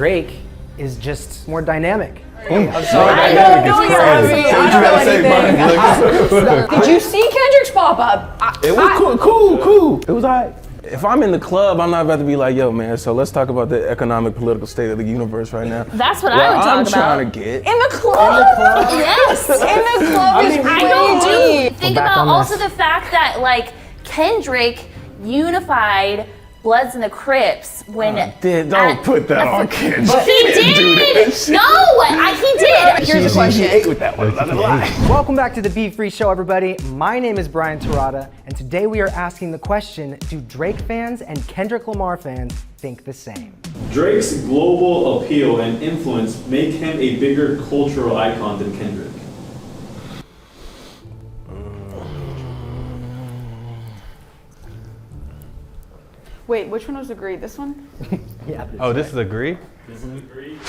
Drake is just more dynamic. I'm sorry. I don't know. Did you see Kendrick's pop-up? It was cool. It was alright. If I'm in the club, I'm not about to be like, yo, man, so let's talk about the economic, political state of the universe right now. That's what I would talk I'm about. trying to get. In the club? Yes. In the club is I don't crazy. think about also the fact that like Kendrick unified Bloods and the Crips when Don't put that on Kendrick. he did. He did. Here's the question. She ate with that one. Welcome back to the Be Free Show, everybody. My name is Brian Terada, and today we are asking the question, do Drake fans and Kendrick Lamar fans think the same? Drake's global appeal and influence make him a bigger cultural icon than Kendrick. Wait, which one was agreed? This one? Yeah. Oh, this is agree?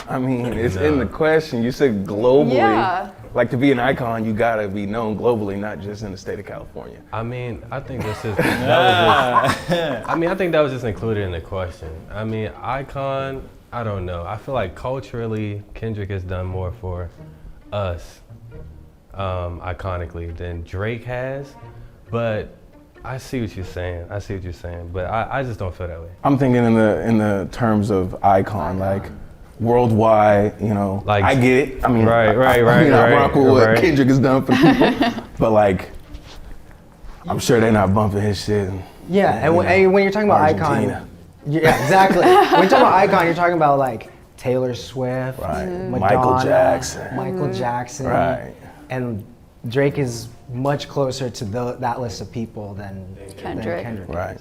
I mean, it's in the question. You said globally. Yeah. Like to be an icon, you gotta be known globally, not just in the state of California. I mean, I think this is. I think that was just included in the question. I mean, icon. I don't know. I feel like culturally, Kendrick has done more for us, iconically, than Drake has. But I see what you're saying. But I just don't feel that way. I'm thinking in the terms of icon, like worldwide. You know, Like, I get it. I mean, right. I rock with what right. Kendrick has done for people, but like, I'm sure they're not bumping his shit. Yeah, and when you're talking about Argentina. icon, yeah, exactly. When you're talking about icon, you're talking about like Taylor Swift, Right. Madonna, Michael Jackson. Michael Jackson, Right. and Drake is much closer to that list of people than Kendrick. Right.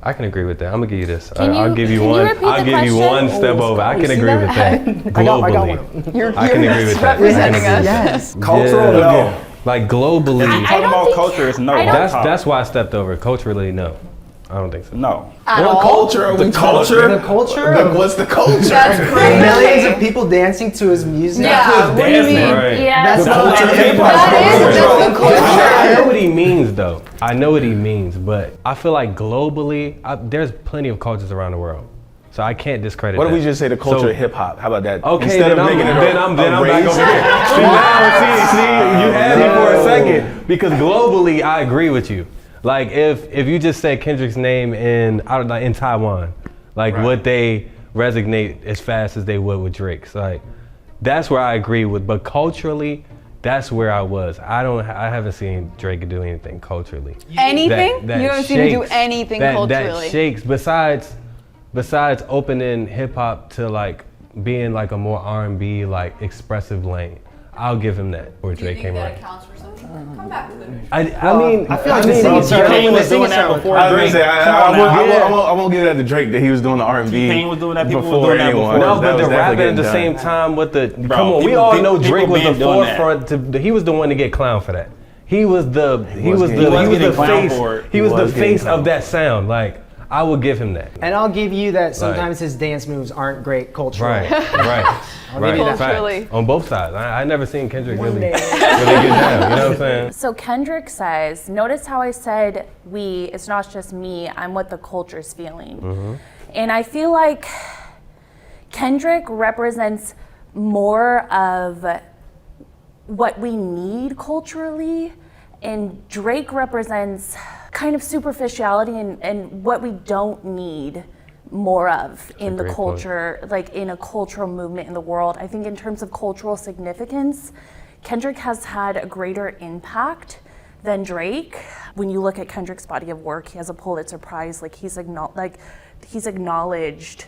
I can agree with that. I'm gonna give you this. Can I'll you- give you can you one. repeat I'll the give you question? one step over. I can see agree with that. I got Globally, one. I can agree with that. representing us. Yes. Cultural, no. Like globally. Talking about culture is no. That's why I stepped over. Culturally, no. I don't think so. No. At What all? culture? The culture? The culture? What's the culture? That's crazy. Millions of people dancing to his music. Yeah, what do you mean? Right. Yeah. That's culture. That's the culture. I know what he means, though. I know what he means, but I feel like globally, there's plenty of cultures around the world, so I can't discredit. What if that. we just say the culture So- of hip hop? How about that? Okay, Instead then of making it I'm back over race. here. See, you had me for a second because globally, I agree with you. Like if you just say Kendrick's name in Taiwan, like would they resonate as fast as they would with Drake's? Like that's where I agree with. But culturally, that's where I was. I haven't seen Drake do anything culturally. Anything? That You haven't seen him do shakes- anything that culturally. shakes besides opening hip hop to like being like a more R&B like expressive lane. I'll give him that where Drake came around. counts for something? Come back to the I mean, I feel like the singing T-Pain was doing that before I was Drake. gonna say, Come on now. I won't give that to Drake that he was doing the R&B. T-Pain was doing that, people was before doing that anyone. before. No, That but was the definitely rapping at the getting same done. time with the come on, we people all been- know Drake people was the been doing that. forefront. He was the one to get clowned for that. He was the getting clowned face. for it. He was the was getting face of clowned. that sound. Like I will give him that. And I'll give you that sometimes his dance moves aren't great culturally. Right. give you that. Culturally. Facts. On both sides. I never seen Kendrick really day. get down. You know what I'm saying? So Kendrick says, notice how I said we, it's not just me, I'm what the culture's feeling. And I feel like Kendrick represents more of what we need culturally, and Drake represents kind of superficiality and what we don't need more of in the great culture, like in a cultural movement in the world. I think in terms of cultural significance, Kendrick has had a greater impact than Drake. When you look at Kendrick's body of work, he has a Pulitzer Prize, like he's acknowledged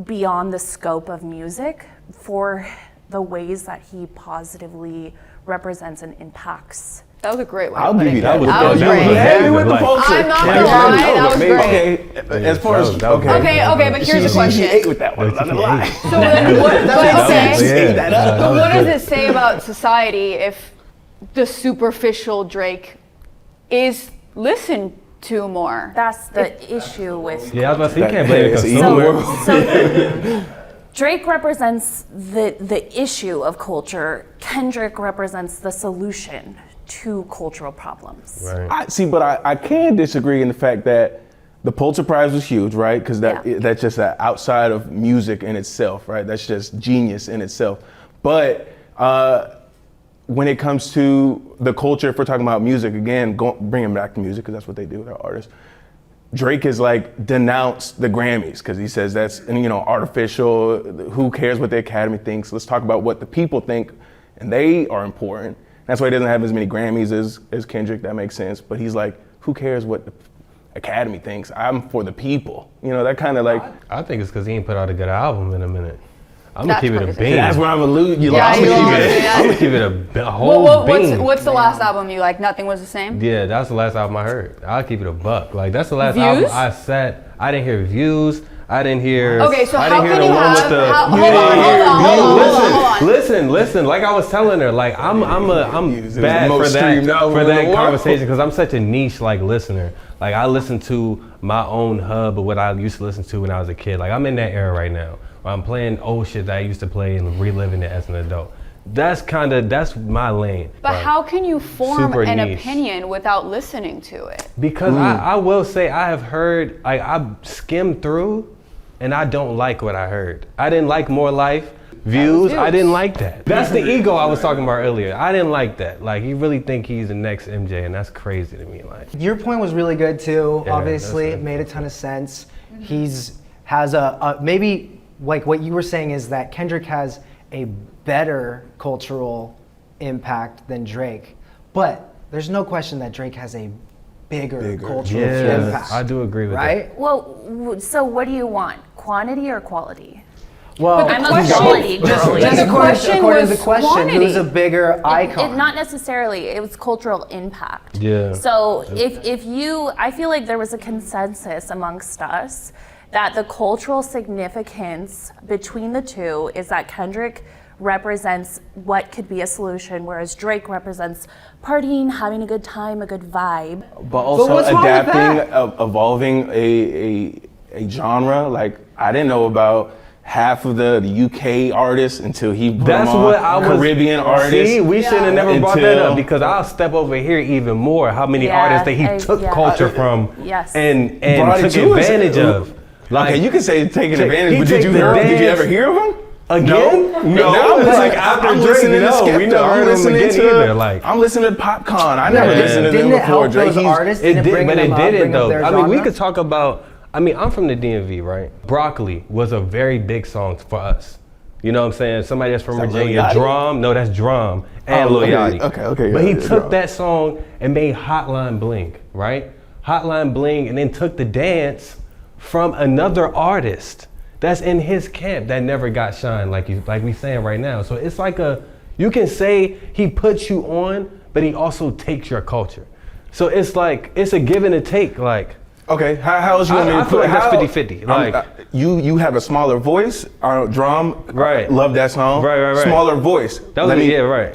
beyond the scope of music for the ways that he positively represents and impacts. That was a great one. I'll give you that. That was that great. was Hit me with the Like- culture. I'm not gonna lie, that was great. Okay, as far as that was Okay, but here's the She question. ate with that one. I'm not gonna lie. So then what, but okay. Yeah. But what does it say about society if the superficial Drake is listened to more? That's the issue with Yeah, I was about to say, you can't blame the It's consumer. evil. So Drake represents the issue of culture. Kendrick represents the solution to cultural problems. Right. But I can disagree in the fact that The Pulitzer Prize was huge, right? Because that's just outside of music in itself, right? That's just genius in itself. But when it comes to the culture, if we're talking about music, again, bringing back to music, because that's what they do, they're artists. Drake has like denounced the Grammys because he says that's, artificial. Who cares what the Academy thinks? Let's talk about what the people think, and they are important. That's why he doesn't have as many Grammys as Kendrick. That makes sense. But he's like, who cares what the Academy thinks? I'm for the people. That kind of like. I think it's because he ain't put out a good album in a minute. I'm That's gonna keep it a crazy. bean. That's where I'm alluding. I'm gonna keep it a whole bean. What's the last album you like? Nothing Was the Same? Yeah, that's the last album I heard. I'll keep it a buck. Like that's the last Views? album I sat. I didn't hear Views. I didn't hear. Okay, so I how didn't hear can the you one have? with the. Hold on. Listen. Like I was telling her, like I'm Views is the bad for most streamed that album in the world. conversation because I'm such a niche like listener. Like I listen to my own hub of what I used to listen to when I was a kid. Like I'm in that era right now. Where I'm playing old shit that I used to play and reliving it as an adult. That's my lane. But how can you form super an niche. opinion without listening to it? Because I will say I have heard, I skimmed through and I don't like what I heard. I didn't like More Life, Views, I didn't like that. That's the ego I was talking about earlier. I didn't like that. Like you really think he's the next MJ and that's crazy to me. Like Your point was really good too, Yeah, obviously. that's It made a ton of sense. Has a maybe like what you were saying is that Kendrick has a better cultural impact than Drake, but there's no question that Drake has a bigger cultural impact. I do agree with right? that. Well, so what do you want? Quantity or quality? Well, I'm a quality girl. just The question according to was the question, quantity. who's a bigger icon? Not necessarily. It was cultural impact. Yeah. So I feel like there was a consensus amongst us that the cultural significance between the two is that Kendrick represents what could be a solution, whereas Drake represents partying, having a good time, a good vibe. But also what's wrong with adapting, that? evolving a genre. Like I didn't know about half of the UK artists until he put That's them on what I was. Caribbean artists. See, we should have never brought that up Until- because I'll step over here even more. How many Yeah, artists that he took yeah. culture from Yes. and Brought it took to us. advantage of. Okay, you can say taking advantage, he but take did the you dance- ever hear of him? Again? No. No, I'm like after I'm Drake, listening to no, we Skepta. never I'm heard of him listening again to. either. Like, I'm listening to Popcorn. I never listened to them Didn't it before. help Drake, those he's- artists? it Didn't did, bring but them it up, didn't bring up though. their I mean, we genre? could talk about. I mean, I'm from the DMV, right? Broccoli was a very big song for us. You know what I'm saying? Somebody that's from Is that Virginia, Lil Yachty? Drum. No, that's Drum and Oh, Lil okay, Yachty. okay, But he yeah, took Drum. that song and made Hotline Bling, right? Hotline Bling, and then took the dance from another artist that's in his camp that never got shine, like we saying right now. So it's like you can say he puts you on, but he also takes your culture. So it's like it's a give and a take, like. Okay, how else you want me to I put feel like that's how- 50-50, like- you have a smaller voice, Drum. Right. Love that song. Right. Smaller voice. That was right.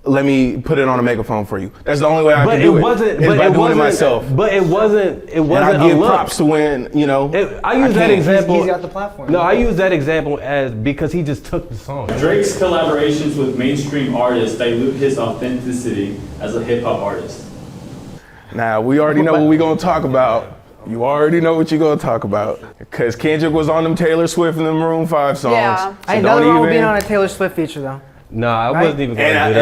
Let me put it on a megaphone for you. That's the only way I But can it do it. wasn't. is But by it doing wasn't it myself. But it wasn't. It And wasn't I a give look. props to when I use that can't. example. He's got the platform. No, I use that example as because he just took the song. Drake's collaborations with mainstream artists dilute his authenticity as a hip hop artist. Now we already know what we're gonna talk about. You already know what you're gonna talk about. Cause Kendrick was on them Taylor Swift and them Maroon 5 songs. Yeah. So I ain't don't nothing wrong with even- being on a Taylor Swift feature though. No, I Right? wasn't even going to And,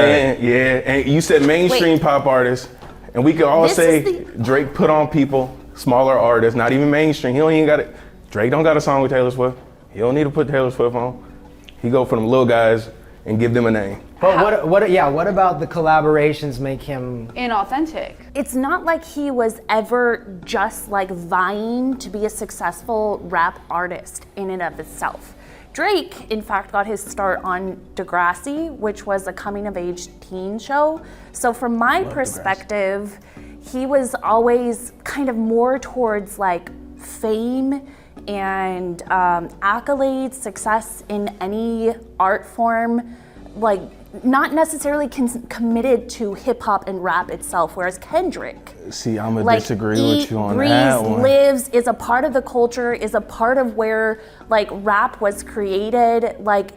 do that. and you said mainstream Wait. pop artists, and we could all This say is Drake put on people, smaller artists, not even mainstream. He don't even got it. Drake don't got a song with Taylor Swift. He don't need to put Taylor Swift on. He go for them little guys and give them a name. But what about the collaborations make him? Inauthentic. It's not like he was ever just like vying to be a successful rap artist in and of itself. Drake, in fact, got his start on Degrassi, which was a coming-of-age teen show. So from my perspective, he was always kind of more towards like fame and accolades, success in any art form, like not necessarily committed to hip hop and rap itself, whereas Kendrick, See, I'm gonna like disagree eat, with you on breathes, that one. lives, is a part of the culture, is a part of where like rap was created. Like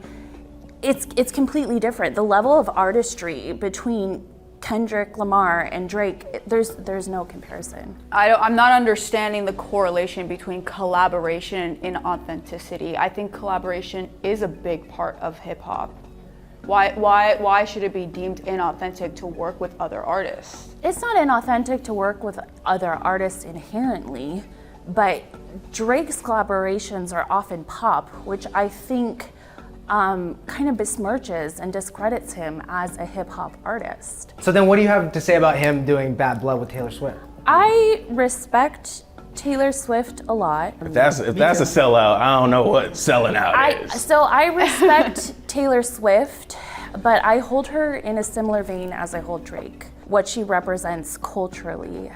it's completely different. The level of artistry between Kendrick Lamar and Drake, there's no comparison. I'm not understanding the correlation between collaboration and inauthenticity. I think collaboration is a big part of hip hop. Why should it be deemed inauthentic to work with other artists? It's not inauthentic to work with other artists inherently, but Drake's collaborations are often pop, which I think kind of besmirches and discredits him as a hip hop artist. So then what do you have to say about him doing Bad Blood with Taylor Swift? I respect Taylor Swift a lot. If that's a sellout, I don't know what selling out is. So I respect Taylor Swift, but I hold her in a similar vein as I hold Drake. What she represents culturally.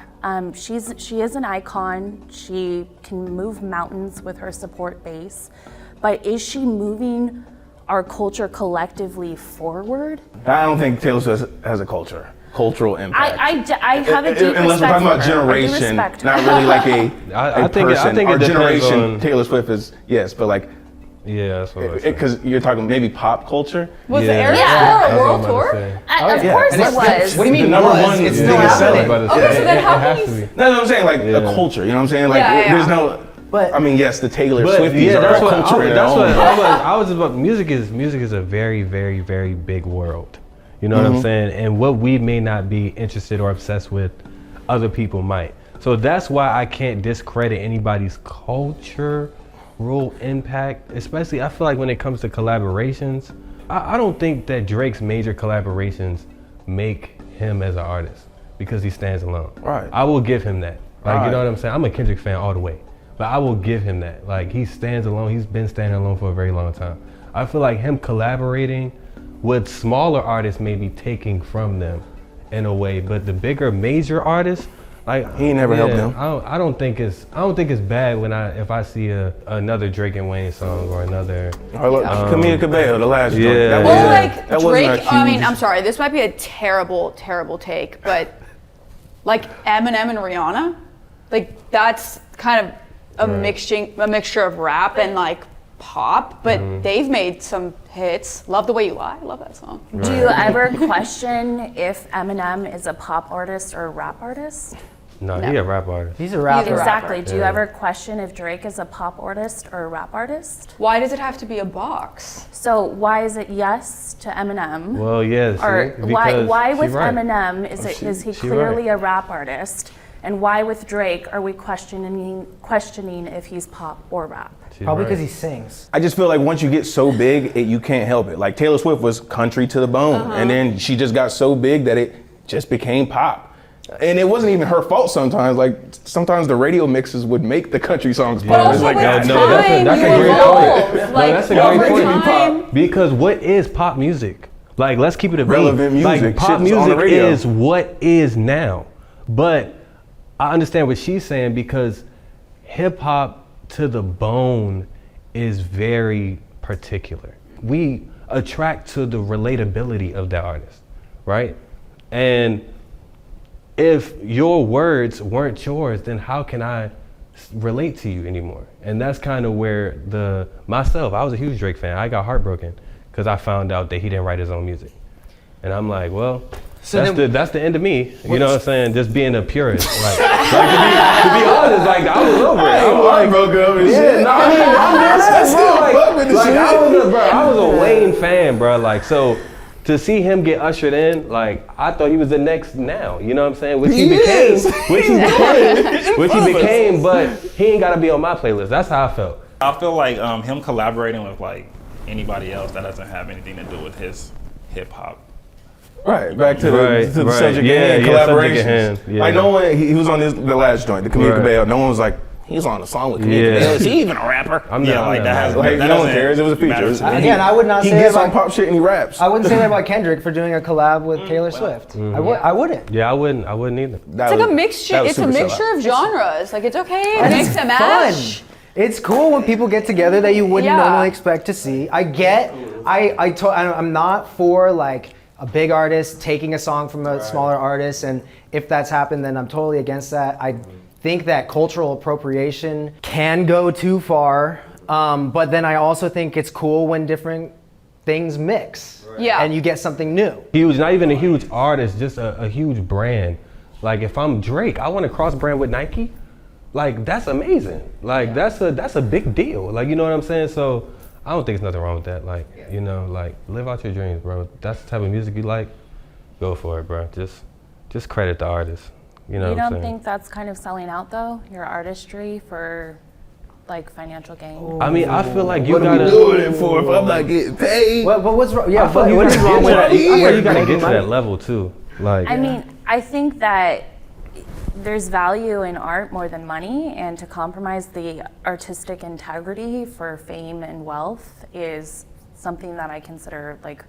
She is an icon. She can move mountains with her support base, but is she moving our culture collectively forward? I don't think Taylor Swift has a cultural impact. I have a deep unless we're respect talking about for her. I do generation, respect her. not really like I a think person. it Our depends generation, on- Taylor Swift is, yes, but like, Yeah, that's what I was saying. because you're talking maybe pop culture. Was Yeah. the Eras Yeah. Tour That's a what world I'm about tour? to say. Of yeah. course And it it's- was. What do you mean The number was? one It's is still the biggest seller. happening. Okay, so then It how has can to you? be. No, I'm saying like Yeah. a culture. You know what I'm saying? Like Yeah. there's no. But- I mean, yes, the Taylor But Swifties yeah, are a that's what culture in their own right. I was about. Music is a very, very, very big world. You know what I'm saying? And what we may not be interested or obsessed with, other people might. So that's why I can't discredit anybody's cultural impact. Especially, I feel like when it comes to collaborations, I don't think that Drake's major collaborations make him as an artist because he stands alone. Right. I will give him that. Like, you Right. know what I'm saying? I'm a Kendrick fan all the way. But I will give him that. Like, he stands alone. He's been standing alone for a very long time. I feel like him collaborating with smaller artists may be taking from them in a way. But the bigger major artists, like He ain't never helped them. I don't think it's bad if I see another Drake and Wayne song or another. Camila Cabello, the last joint. Yeah. That Well, wasn't- like that wasn't Drake. a I mean, huge- I'm sorry. This might be a terrible take, but like Eminem and Rihanna, like that's kind of a mixture of rap and like pop. But they've made some hits. Love the Way You Lie. I love that song. Do you ever question if Eminem is a pop artist or a rap artist? No, he a rap artist. He's a rapper. Exactly. Do you Yeah. ever question if Drake is a pop artist or a rap artist? Why does it have to be a box? So why is it yes to Eminem? Well, yes. Or why with right. Eminem is he she clearly right. a rap artist? And why with Drake are we questioning if he's pop or rap? She's Probably right. because he sings. I just feel like once you get so big, you can't help it. Like Taylor Swift was country to the bone, and then she just got so big that it just became pop. And it wasn't even her fault sometimes. Like sometimes the radio mixes would make the country songs pop. But It's also like, with God, time, that's a you great evolve. point. Like, that's a over great point. time- Because what is pop music? Like, let's keep it a beat. Relevant music, Like, pop shit's on the music radio. is what is now. But I understand what she's saying because hip hop to the bone is very particular. We attract to the relatability of that artist, right? And if your words weren't yours, then how can I relate to you anymore? And that's kind of where I was a huge Drake fan. I got heartbroken because I found out that he didn't write his own music. And I'm like, well, that's the end of me. You know what I'm saying? Just being a purist. Like to be honest, like I was over it. I was like, broke up and yeah, shit. no, I'm dead, bro. with the Like shit. I was a Wayne fan, bro. Like so. To see him get ushered in, like I thought he was the next now, you know what I'm saying? Which he became, but he ain't gotta be on my playlist. That's how I felt. I feel like him collaborating with like anybody else that doesn't have anything to do with his hip hop. Right, back to Right, the right. subject Yeah, at hand, yeah, subject at collaborations. hand, yeah. Like no one, he was on the last joint, the Camila Right. Cabello. No one was like, he's on a song with Camila Yeah. Cabello. Is he even a rapper? I'm Yeah, not, like I'm that not has mad. Like that no one doesn't cares. It was a feature. matter to me. Again, I would not He say gets about, on pop shit and he raps. I wouldn't say that about Kendrick for doing a collab with Taylor Swift. I wouldn't. Yeah, I wouldn't either. It's like a mixture. It's a mixture of genres. Like it's okay to And mix it's and match. fun. It's cool when people get together that you wouldn't Yeah. normally expect to see. I'm not for like a big artist taking a song from a smaller artist, and if that's happened, then I'm totally against that. I think that cultural appropriation can go too far, but then I also think it's cool when different things mix. Yeah. And you get something new. Huge, not even a huge artist, just a huge brand. Like if I'm Drake, I want to cross brand with Nike. Like that's amazing. Like that's a big deal. Like you know what I'm saying? So I don't think there's nothing wrong with that. Like you know, like live out your dreams, bro. That's the type of music you like. Go for it, bro. Just credit the artist. You know You what I'm don't saying? think that's kind of selling out though, your artistry for like financial gain? I mean, I feel like you What are we gotta. doing it for if I'm not getting paid? But what's wrong? Yeah, I feel but you what gotta is wrong with get to that. that? I feel you gotta Making get to money. that level too. Like I mean, I think that there's value in art more than money, and to compromise the artistic integrity for fame and wealth is something that I consider like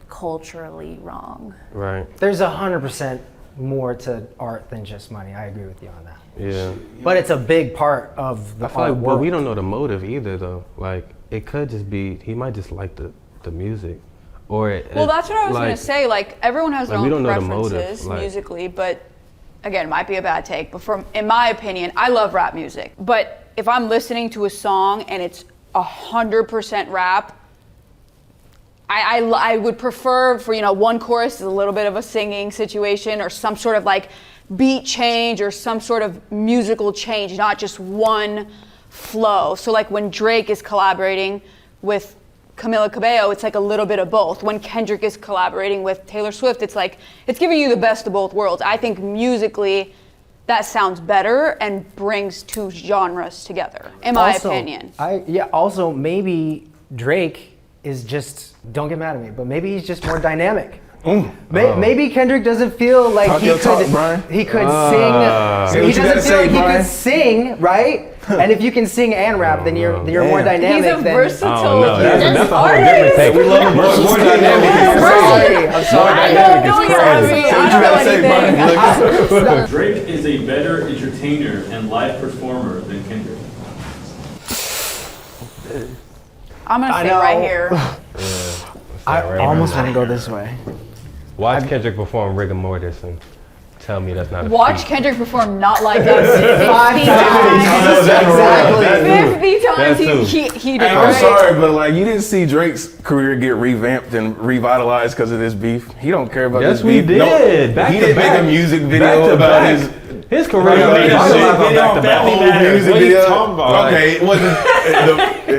culturally wrong. right? There's 100% more to art than just money. I agree with you on that. Yeah. But it's a big part of the I feel art like, but world. we don't know the motive either, though. Like, it could just be he might just like the music, or Well, that's what I was gonna say. Like everyone has their like, we own don't know the motive, preferences like- musically, but again, might be a bad take. But in my opinion, I love rap music. But if I'm listening to a song and it's 100% rap, I would prefer for one chorus is a little bit of a singing situation or some sort of like beat change or some sort of musical change, not just one flow. So like when Drake is collaborating with Camila Cabello, it's like a little bit of both. When Kendrick is collaborating with Taylor Swift, it's like it's giving you the best of both worlds. I think musically that sounds better and brings two genres together, in my opinion. Also, maybe Drake is just, don't get mad at me, but maybe he's just more dynamic. Maybe Kendrick doesn't feel like Talk he your talk, could Brian. sing. Say He what you doesn't gotta feel say, like he Brian. could sing, right? And if you can sing and rap, then you're more Damn. dynamic. He's a than, versatile That's a whole artist. different take. We love him more dynamic. I'm sorry. I don't know anything. Drake is a better entertainer and live performer than Kendrick. I'm gonna I say know. right here. I almost want to go this way. Watch Kendrick perform Rigor Mortis and tell me that's not a Watch feat. Kendrick perform Not Like Us 5 times. times. Exactly. 50 times That he did Hey, I'm great. sorry, but like you didn't see Drake's career get revamped and revitalized because of this beef. He don't care about Yes, this we beef. did. Back he to didn't back. make a music Back video to about back. His career. Yeah, made yeah, it yeah. back to back. whole music What are you video. talking about? Okay, it wasn't.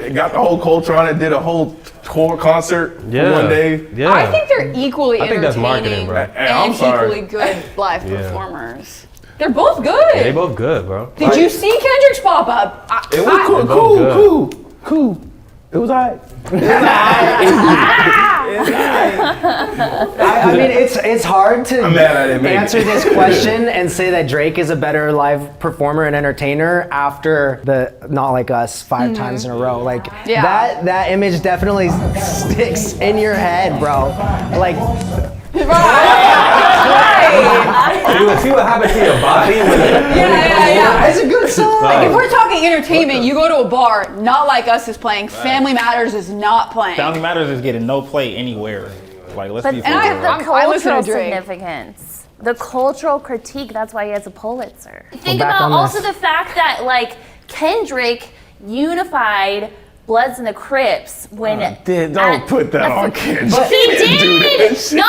It got the whole culture on it. Did a whole tour concert for Yeah. one day. Yeah. I think they're equally I think that's entertaining marketing, bro. Hey, I'm and sorry. equally good live Yeah. performers. They're both good. They both good, bro. Did you see Kendrick's pop up? It was cool, both cool. It was alright. I mean, it's hard to I'm mad I didn't make answer it. this question and say that Drake is a better live performer and entertainer after the Not Like Us 5 times in a row. Like Yeah. that image definitely sticks in your head, bro. Like See what happened to your body when Yeah. it's a good song. Like if we're talking entertainment, you go to a bar, Not Like Us is playing, Family Matters is not playing. Family Matters is getting no play anywhere. Like, let's But be think for I- of real. the I listen to cultural Drake. significance, the cultural critique. That's why he has a Pulitzer. Think back about on also this. the fact that like Kendrick unified Bloods and the Crips when Don't put that on Kendrick. he didn't do that did. shit. No,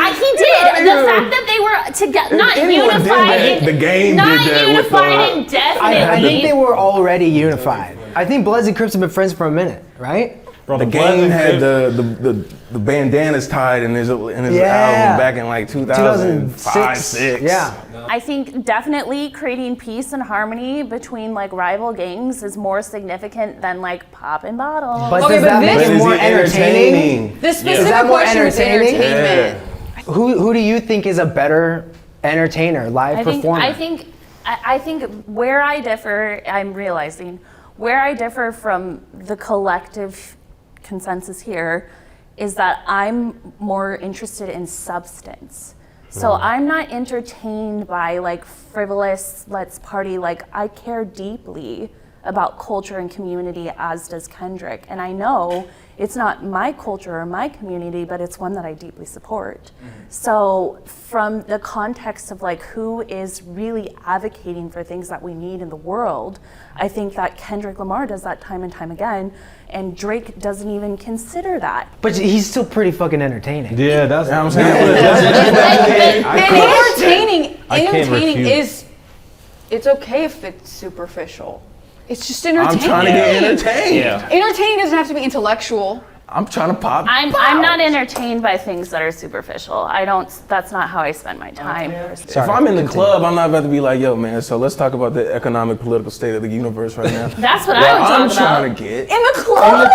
he did. The fact that they were together, not anyone did unified. that, in- the game not did that with unified indefinitely. I think they were already unified. I think Bloods and Crips have been friends for a minute, right? Bro, The Bloods game and had Crips- the bandanas tied in his Yeah. album back in like 2005, 6. Yeah. I think definitely creating peace and harmony between like rival gangs is more significant than like popping bottles. But Okay, does but that this- make But it is more he entertaining? The Is specific that more question was entertaining? entertainment. Who do you think is a better entertainer, live performer? I think where I differ, I'm realizing where I differ from the collective consensus here is that I'm more interested in substance. So I'm not entertained by like frivolous, let's party. Like I care deeply about culture and community, as does Kendrick. And I know it's not my culture or my community, but it's one that I deeply support. So from the context of like who is really advocating for things that we need in the world, I think that Kendrick Lamar does that time and time again, and Drake doesn't even consider that. But he's still pretty fucking entertaining. Yeah, that's what I'm And I can't entertaining refute. is, it's okay if it's superficial. It's just entertaining. I'm trying to get entertained. Yeah. Entertaining doesn't have to be intellectual. I'm trying to pop. I'm not entertained by things that are superficial. That's not how I spend my time. If I'm in the club, I'm not about to be like, yo, man, so let's talk about the economic, political state of the universe right now. That's what I would I'm talk about. trying to get. In the club?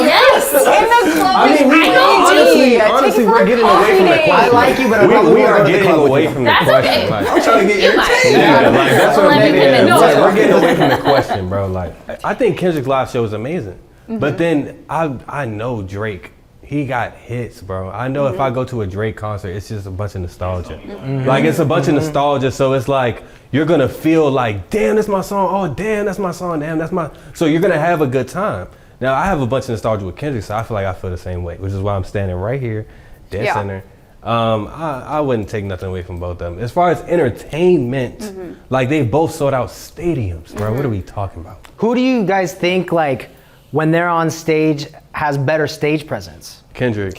Yes. In the club. I mean, honestly, we're getting away from the I question. like you, but I we probably are won't go to the getting club with away you. from the That's question. okay. Like, I'm trying to get You might. entertained. yeah, like that's what Let I'm me saying. convince you. We're getting away from the question, bro. Like, I think Kendrick's live show is amazing, but then I know Drake. He got hits, bro. I know if I go to a Drake concert, it's just a bunch of nostalgia. Like, it's a bunch of nostalgia, so it's like, you're gonna feel like, damn, that's my song. Oh, damn, that's my song. Damn, that's my... So you're gonna have a good time. Now, I have a bunch of nostalgia with Kendrick, so I feel like I feel the same way, which is why I'm standing right here, dead center. I wouldn't take nothing away from both of them. As far as entertainment, like, they both sold out stadiums, bro. What are we talking about? Who do you guys think, like, when they're on stage, has better stage presence? Kendrick,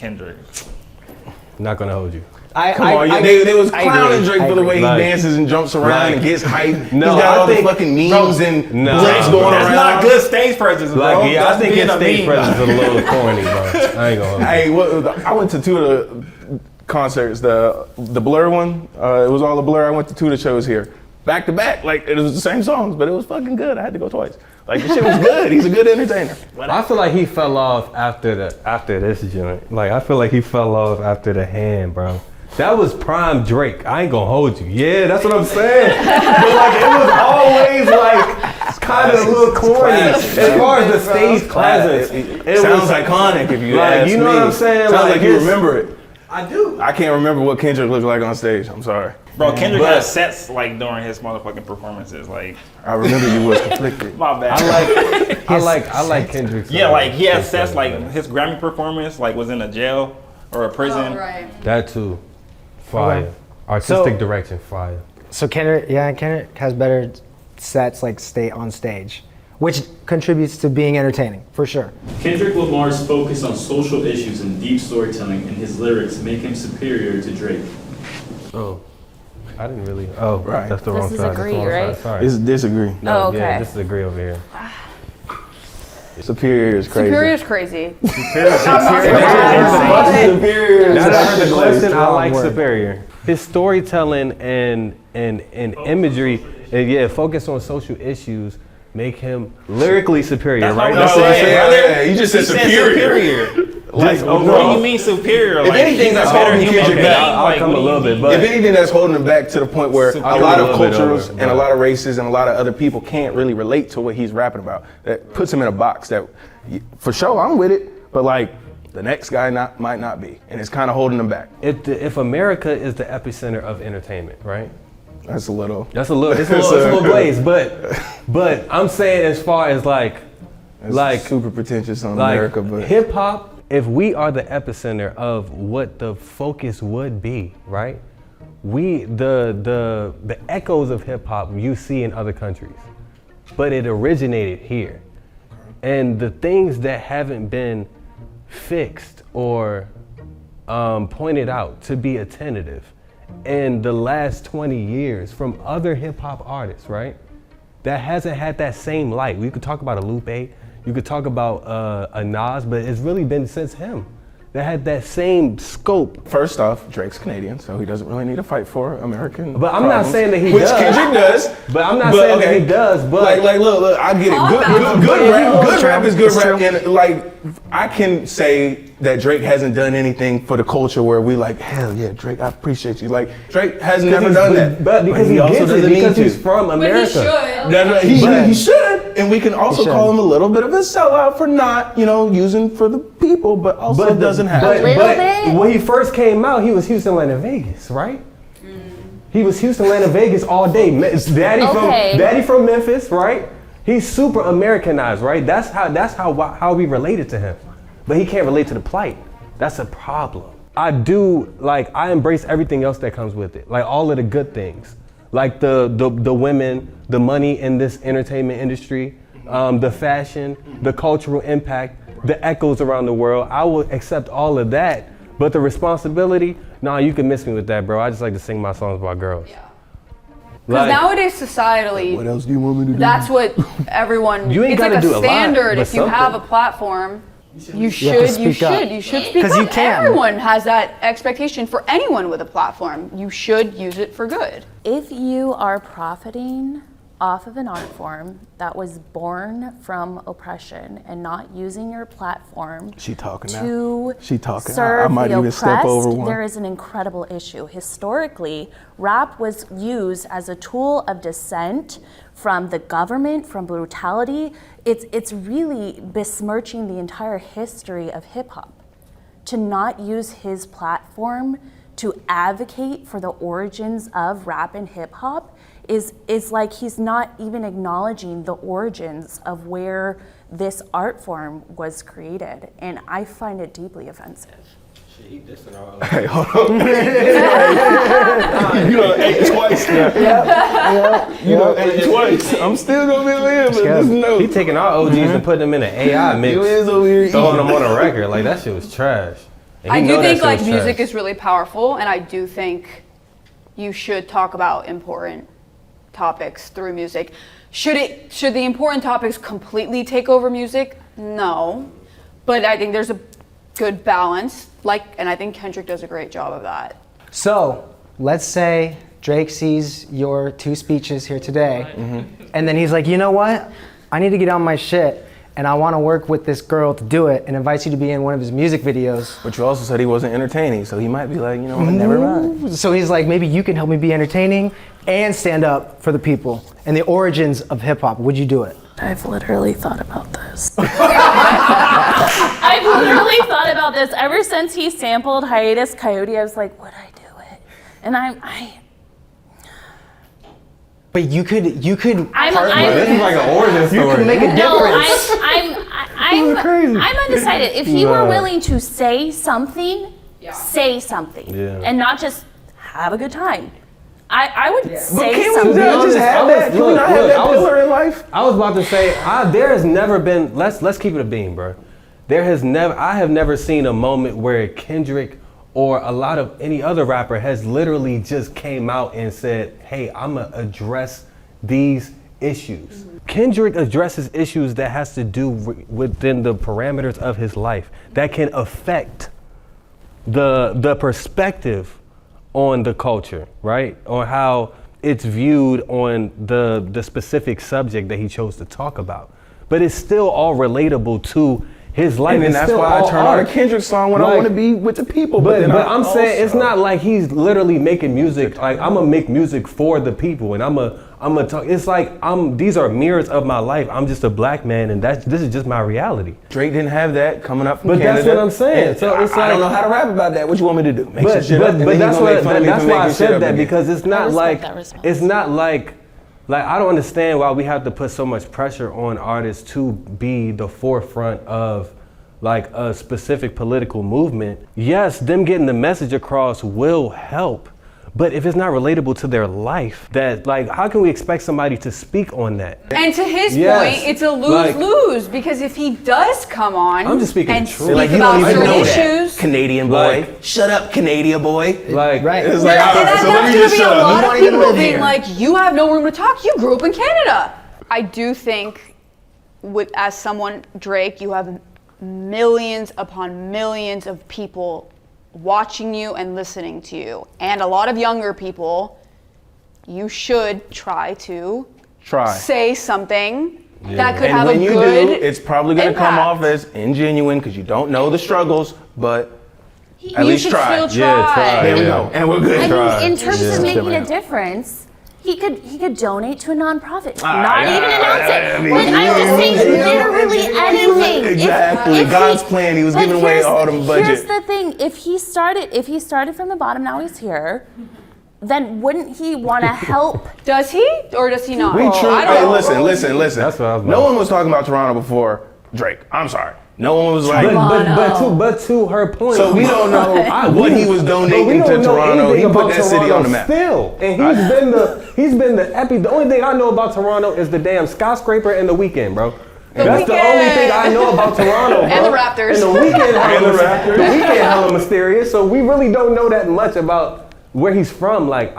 not gonna hold you. Come on, they was clowning Drake for the way he Like- dances and jumps around and gets hype. No, He's got all I think- the fucking memes and No, blinks going That's around. not good stage presence, bro. Like, yeah, I That's think being his a stage meme. presence is a little corny, bro. I ain't gonna hold you. Hey, I went to two of the concerts. The Blur one, it was all the Blur. I went to two of the shows here, back to back. Like, it was the same songs, but it was fucking good. I had to go twice. Like, the shit was good. He's a good entertainer. I feel like he fell off after this joint. Like, I feel like he fell off after the Hand, bro. That was prime Drake. I ain't gonna hold you. Yeah, that's what I'm saying. But like, it was always like kind of a little corny. As far as the stage presence, it sounds was iconic if you like, ask you know me. what I'm saying? Sounds like you his- remember it. I do. I can't remember what Kendrick looked like on stage. I'm sorry. Bro, Kendrick But- had sets like during his motherfucking performances. Like, I remember you was conflicted. my bad. I like Kendrick's. Yeah, like he had stage sets like presence. his Grammy performance like was in a jail or a prison. That too. Fire. Okay. Artistic So- direction, fire. So Kendrick has better sets, like, stay on stage, which contributes to being entertaining, for sure. Kendrick Lamar's focus on social issues and deep storytelling in his lyrics make him superior to Drake. Oh. I didn't really. Oh, Right. That's the This wrong is side. That's the agree, wrong right? side. Sorry. It's disagree. No, Oh, okay. Yeah, this is agree over here. Superior is crazy. Superior's crazy. Superior Now that I heard the question, I strong like word. superior. His storytelling and imagery, and yeah, focus on social issues make him lyrically superior, That's right? not That's what what I'm I'm saying. saying. Yeah, you just said superior. Like, What overall. do you mean superior? If anything, that's better holding human Kendrick being. back. I'll Like, come what a do you little bit, mean? but If anything, that's holding him back to the point where a lot a of little bit cultures over, and a but- lot of races and a lot of other people can't really relate to what he's rapping about. That puts him in a box that, for sure, I'm with it, but like the next guy might not be, and it's kind of holding him back. if America is the epicenter of entertainment, right? That's a little. It's a little glazed, but I'm saying as far as like super pretentious on like America, but hip hop, if we are the epicenter of what the focus would be, right? We the echoes of hip hop you see in other countries, but it originated here, and the things that haven't been fixed or pointed out to be attentive in the last 20 years from other hip hop artists, right? That hasn't had that same light. We could talk about a Lupe, you could talk about a Nas, but it's really been since him that had that same scope. first off, Drake's Canadian, so he doesn't really need to fight for American. But I'm not problems, saying that he which does. Kendrick does. But I'm not saying that he does, but like, look, I get it. Good rap is good rap, and like, I can say that Drake hasn't done anything for the culture where we like, hell yeah, Drake, I appreciate you. Like, Drake has never done that, But because he also gets it, doesn't because need he's to. from America. He should, and we can also call him a little bit of a sellout for not, using for the people, but also doesn't have But, to. little but bit? when he first came out, he was Houston, Atlanta, Vegas, right? He was Houston, Atlanta, Vegas all day. Daddy from Memphis, right? He's super Americanized, right? That's how we related to him. but he can't relate to the plight. That's a problem. I embrace everything else that comes with it, like all of the good things, like the women, the money in this entertainment industry, the fashion, the cultural impact, the echoes around the world. I will accept all of that, but the responsibility, nah, you can miss me with that, bro. I just like to sing my songs about girls. Yeah. Because nowadays, societally, what else do you want me to do? That's what everyone. You ain't it's gotta like do a a lot, standard. but If you have a something. platform, you should speak up. Because you can. Everyone has that expectation for anyone with a platform. You should use it for good. If you are profiting off of an art form that was born from oppression and not using your platform She talking now. to She talking. serve I might the even step over oppressed, one. there is an incredible issue. Historically, rap was used as a tool of dissent from the government, from brutality. It's really besmirching the entire history of hip hop. To not use his platform to advocate for the origins of rap and hip hop is like he's not even acknowledging the origins of where this art form was created, and I find it deeply offensive. Hey, hold on. You done ate twice now. You done ate twice. I'm still gonna be over here, but just know. He taking our OGs and putting them in an AI mix, You is over here throwing eating. them on a record. Like that shit was trash. And I he do know that think shit like was music trash. is really powerful, and I do think you should talk about important topics through music. Should the important topics completely take over music? No, but I think there's a good balance. And I think Kendrick does a great job of that. So let's say Drake sees your 2 speeches here today, and then he's like, you know what? I need to get on my shit, and I want to work with this girl to do it, and invites you to be in one of his music videos. But you also said he wasn't entertaining, so he might be like, you know what, never mind. So he's like, maybe you can help me be entertaining and stand up for the people and the origins of hip hop. Would you do it? I've literally thought about this. I've literally thought about this ever since he sampled Hiatus Coyote. I was like, would I do it? And But you could. Bro, this is like an origin story. You can make a No, difference. I'm undecided. If he were willing to say something, say something, Yeah. and not just have a good time. I would But say can we something. just have that? Can we not have that pillar in life? I was about to say, there has never been. Let's keep it a beam, bro. I have never seen a moment where Kendrick or a lot of any other rapper has literally just came out and said, "Hey, I'm gonna address these issues." Kendrick addresses issues that has to do within the parameters of his life that can affect the perspective on the culture, right? On how it's viewed on the specific subject that he chose to talk about. But it's still all relatable to his life. And then It's that's still why I all turn on a art. Kendrick song when I Like- want to be with the people. But then I'm saying it's also- not like he's literally making music. Like I'm gonna make music for the people, and I'm gonna talk. It's like these are mirrors of my life. I'm just a black man, and this is just my reality. Drake didn't have that coming up from But Canada. that's what I'm saying. And So it's I don't like- know how to rap about that. What you want me to do? Make some But shit up, and then that's he gonna make fun of me that's for why I making shit said up that, again. because it's not respect like that response. it's not like I don't understand why we have to put so much pressure on artists to be the forefront of like a specific political movement. Yes, them getting the message across will help, but if it's not relatable to their life, that like how can we expect somebody to speak on that? And to his Yes. point, it's a lose-lose, because if he does come on I'm just speaking and the truth. speak Like, you about don't even certain know that. issues, Canadian boy. Like- Shut up, Canadian boy. Like Right. It's like, and all right, that's so let me going just to be a shut up. lot You of don't even people live being here. like, you have no room to talk, you grew up in Canada. I do think as someone, Drake, you have millions upon millions of people watching you and listening to you, and a lot of younger people. You should try to say something that could And have when a you good do, it's probably going to come impact. off as ingenuine because you don't know the struggles, but at You least should try. still try. Yeah, try. There we Yeah. go. And we're good. I mean, in terms Yeah. of making Yeah. a difference, he could donate to a nonprofit. Ah, Not yeah, even announce it. I mean, Like, I'm just saying, yeah. literally anything. Exactly. God's plan. He was but giving away here's- all the budget. Here's the thing: if he started from the bottom, now he's here. Then wouldn't he want to help? Does he or does he not? We truly, I don't hey, know. listen. That's what I was No about. one was talking about Toronto before Drake. I'm sorry. No one was like. But to her point. So we don't know what he was donating to Toronto. He put that city on the map. Still, and he's been the epi. The only thing I know about Toronto is the damn skyscraper and the weekend, bro. That's the only thing I know about Toronto, bro. And the Raptors. And the weekend, hella mysterious. So we really don't know that much about where he's from. Like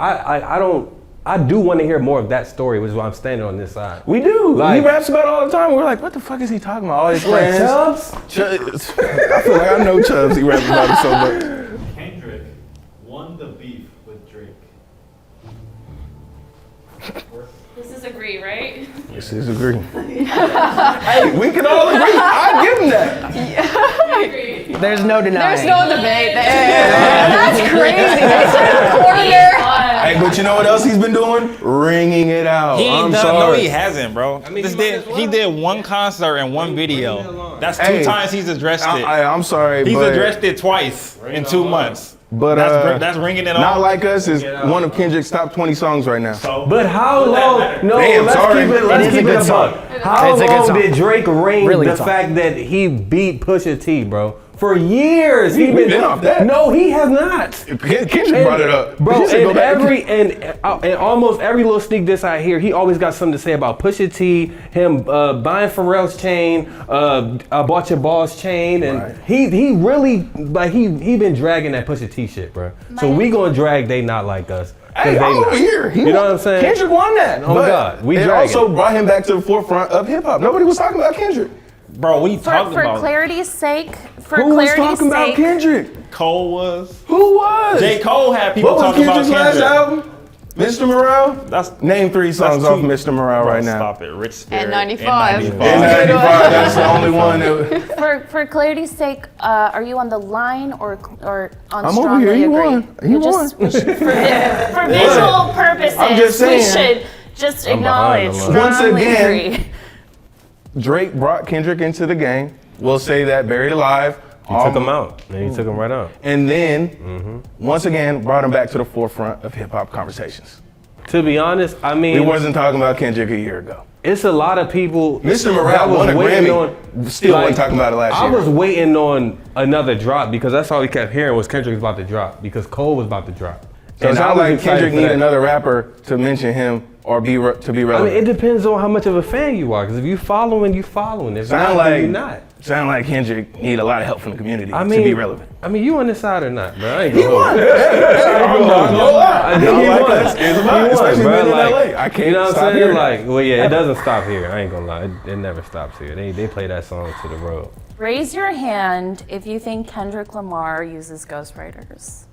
I do want to hear more of that story, which is why I'm standing on this side. We do. Like, he raps about it all the time. We're like, what the fuck is he talking about? All his friends. Chubbs? I feel like I know Chubbs. He raps about it so much. Kendrick won the beef with Drake. This is agree, right? This is agree. Hey, we can all agree. I give him that. There's no denying. There's no debate there. That's crazy. They started a corner. Hey, but you know what else he's been doing? Ringing it out. He I'm ain't sorry. done, no, he hasn't, bro. I mean, He did one concert and one video. That's two Hey, times he's addressed it. I'm sorry, He's but addressed it twice in 2 months. But That's ringing it Not off. Like Us is one of Kendrick's top 20 songs right now. So, But how long? No, Damn, let's sorry. keep it. It Let's is a keep good it a song. buck. How It's a good long song. did Drake reign Really the good song. fact that he beat Pusha T, bro? For years, We've been off that. No, he has not. Kendrick brought it up. Bro. He said go back. And almost every little sneak diss I hear, he always got something to say about Pusha T, him buying Pharrell's chain, I bought your boss chain, and Right. he really like he been dragging that Pusha T shit, bro. So we gonna drag They Not Like Us. Hey, I'm over here. You know what I'm saying? Kendrick won that. Oh, but God. We it dragging. also brought him back to the forefront of hip hop. Nobody was talking about Kendrick. Bro, we talked For about clarity's sake, Who was talking about Kendrick? Cole was. Who was? J. Cole had people What was talking about Kendrick's last Kendrick. album? Mr. Morale? That's Name 3 songs off Mr. Morale right now. Stop it, Rich Spirit. And 95. In 95, that's the only one that. For clarity's sake, are you on the line or on I'm over strongly here. You agree? won. You won. For visual purposes, I'm just we saying. should just I'm behind acknowledge the line. Once strongly again, agree. Drake brought Kendrick into the game. We'll say that, Buried Alive. He took him out. And he took him right out. And then, once again, brought him back to the forefront of hip hop conversations. To be honest, I mean, We wasn't talking about Kendrick a year ago. it's a lot of people. Mr. Morale that was won a waiting Grammy. Still wasn't talking about it last I year. was waiting on another drop because that's all we kept hearing was Kendrick was about to drop because Cole was about to drop. So it's I not was like excited Kendrick for need that. another rapper to mention him or to be I mean, relevant. it depends on how much of a fan you are. Because if you following, you following. If Sound not, then like you not. Sound like Kendrick need a lot of help from the community I mean, to be relevant. I mean, you on this side or not, bro? I ain't gonna hold you. I'm not gonna lie. I think Y'all he like won. us, it's He mine, won, especially bro. being in Like, LA. I can't you know what I'm stop saying? hearing Like, well, yeah, it doesn't stop here. I ain't gonna lie. It never stops here. They play that song to the road. Raise your hand if you think Kendrick Lamar uses ghostwriters.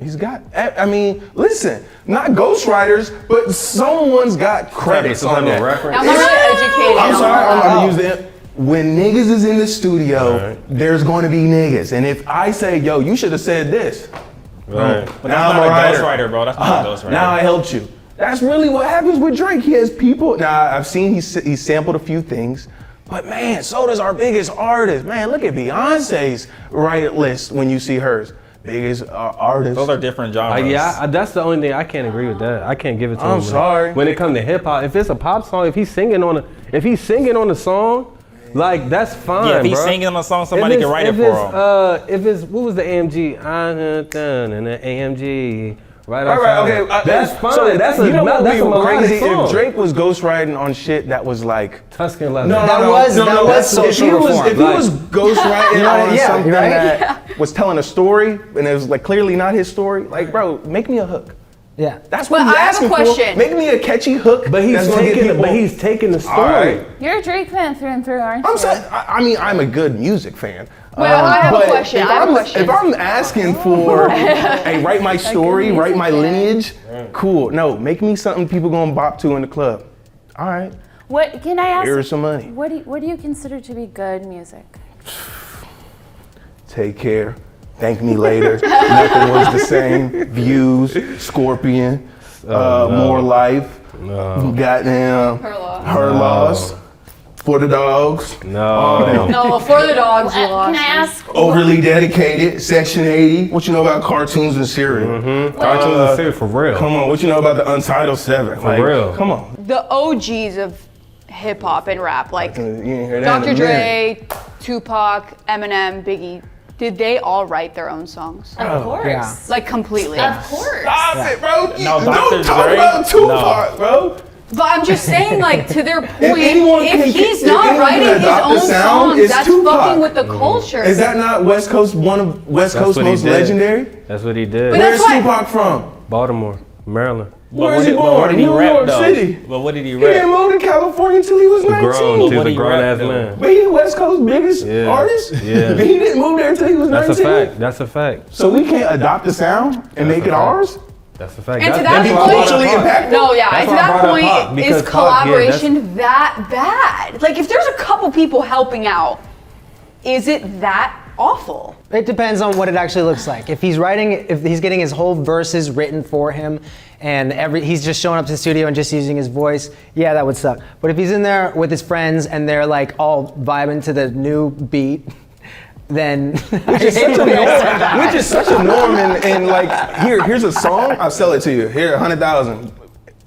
He's got, I mean, listen, not ghostwriters, but someone's got credits Some on type of that. reference. I'm not really educated. I'm on sorry, I'm that. gonna use that. When niggas is in the studio, Right. there's going to be niggas. And if I say, yo, you should have said this. Right. But Now that's I'm a not writer. a ghostwriter, bro. That's not a ghostwriter. Now I helped you. That's really what happens with Drake. He has people. Now I've seen he sampled a few things, but man, so does our biggest artist. Man, look at Beyonce's write list when you see hers. Biggest artist. Those are different genres. That's the only thing I can't agree with that. I can't give it to him. I'm sorry. When it comes to hip hop, if it's a pop song, if he's singing on a song, like that's fine. Yeah, if he's bro. singing on a song, somebody If can write it's- it for him. If it's what was the AMG? I done in the AMG. Right. All right, okay. That's fine. So that's you know what would that's be a melodic crazy song. if Drake was ghostwriting on shit that was like. Tuscan leather. That was social reform. If he was ghostwriting on Yeah, something right? that was telling a story and it was like clearly not his story, like bro, make me a hook. Yeah. That's what But he's I have a asking question. for. Make me a catchy hook. But he's that's gonna get taking people- the story. All right. You're a Drake fan through and through, aren't you? I'm saying, I mean, I'm a good music fan. Well, I have a but question. If I have a I'm, question. If I'm asking for, hey, write my story, write my lineage, cool. No, make me something people gonna bop to in the club. All right, What can I ask? here's some money. What do you consider to be good music? Take care. Thank me later. Nothing was the same. Views, Scorpion, More Life, goddamn, Her Loss, For the Dogs, No. No, for the dogs, you lost. Can I ask? Overly Dedicated, Section 80. What you know about cartoons and cereal? Cartoons and cereal for real. Come on, what you know about the Untitled 7? For real. Come on. The OGs of hip hop and rap, like You ain't hear that in Dr. a minute. Dre, Tupac, Eminem, Biggie, did they all write their own songs? Of course. yeah. Like completely. Of course. Stop it, bro. No, Don't Dr. talk Dre? about Tupac, bro. But I'm just saying, like, to their point, anyone can- if he's if not anyone writing can his adopt the own sound, songs, it's that's Tupac. fucking with the culture. Is that not West Coast, one of West That's Coast's what he most did. legendary? That's what he did. But Where's that's why- Tupac from? Baltimore, Maryland. Where is he But born? what did he New rap York though? City. But what did he He didn't rap? move to California until he was 19. Grown. He's What a he grown rap ass though? man. But he West Coast's biggest Yeah. artist. Yeah. He didn't move there until he was 19. That's a fact. That's a fact. So we can't adopt the sound and make a it fact. ours? That's a fact. And to That's that why I brought point- up Culturally Pac. impactful? No, yeah, That's and to why I that brought up Pac, point, because is Pac, collaboration that bad? Like, if there's a couple people helping out, is it that awful? It depends on what it actually looks like. If he's getting his whole verses written for him, and he's just showing up to the studio and just using his voice, yeah, that would suck. But if he's in there with his friends and they're like all vibing to the new beat, then Which is such a norm in like, here's a song, I'll sell it to you. Here, 100,000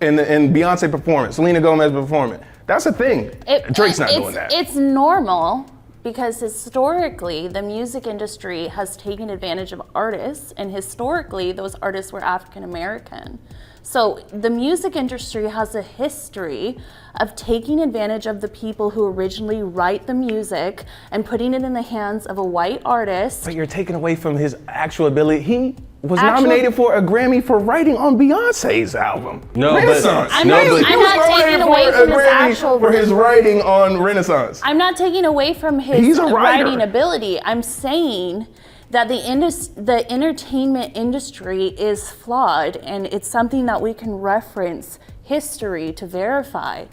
in Beyonce performance, Selena Gomez performance. That's a thing. Drake's not doing that. It's normal because historically the music industry has taken advantage of artists, and historically those artists were African American. So the music industry has a history of taking advantage of the people who originally write the music and putting it in the hands of a white artist. But you're taking away from his actual ability. He was Actual- nominated for a Grammy for writing on Beyonce's album. No, but- Renaissance. I'm not- He I'm was not nominated taking for away a from his Grammy actual- for his writing on Renaissance. I'm not taking away from his He's a writer. writing ability. I'm saying that the entertainment industry is flawed, and it's something that we can reference history to verify.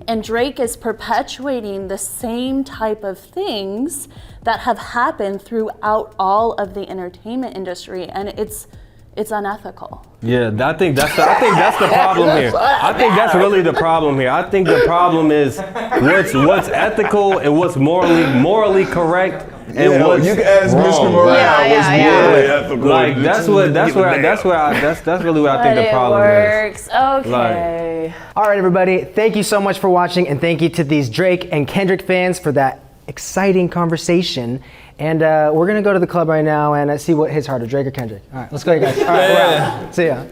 And Drake is perpetuating the same type of things that have happened throughout all of the entertainment industry, and it's unethical. Yeah, I think that's the problem here. I think that's really the problem here. I think the problem is what's ethical and what's morally correct and Yeah, what's you can ask wrong. Mr. Morale Yeah, what's yeah. morally ethical. Like that's really what I think the problem is. Works. Okay. All right, everybody. Thank you so much for watching, and thank you to these Drake and Kendrick fans for that exciting conversation. And we're gonna go to the club right now and see what hits harder, Drake or Kendrick. All right, let's go, you guys. All right, we're out. See ya.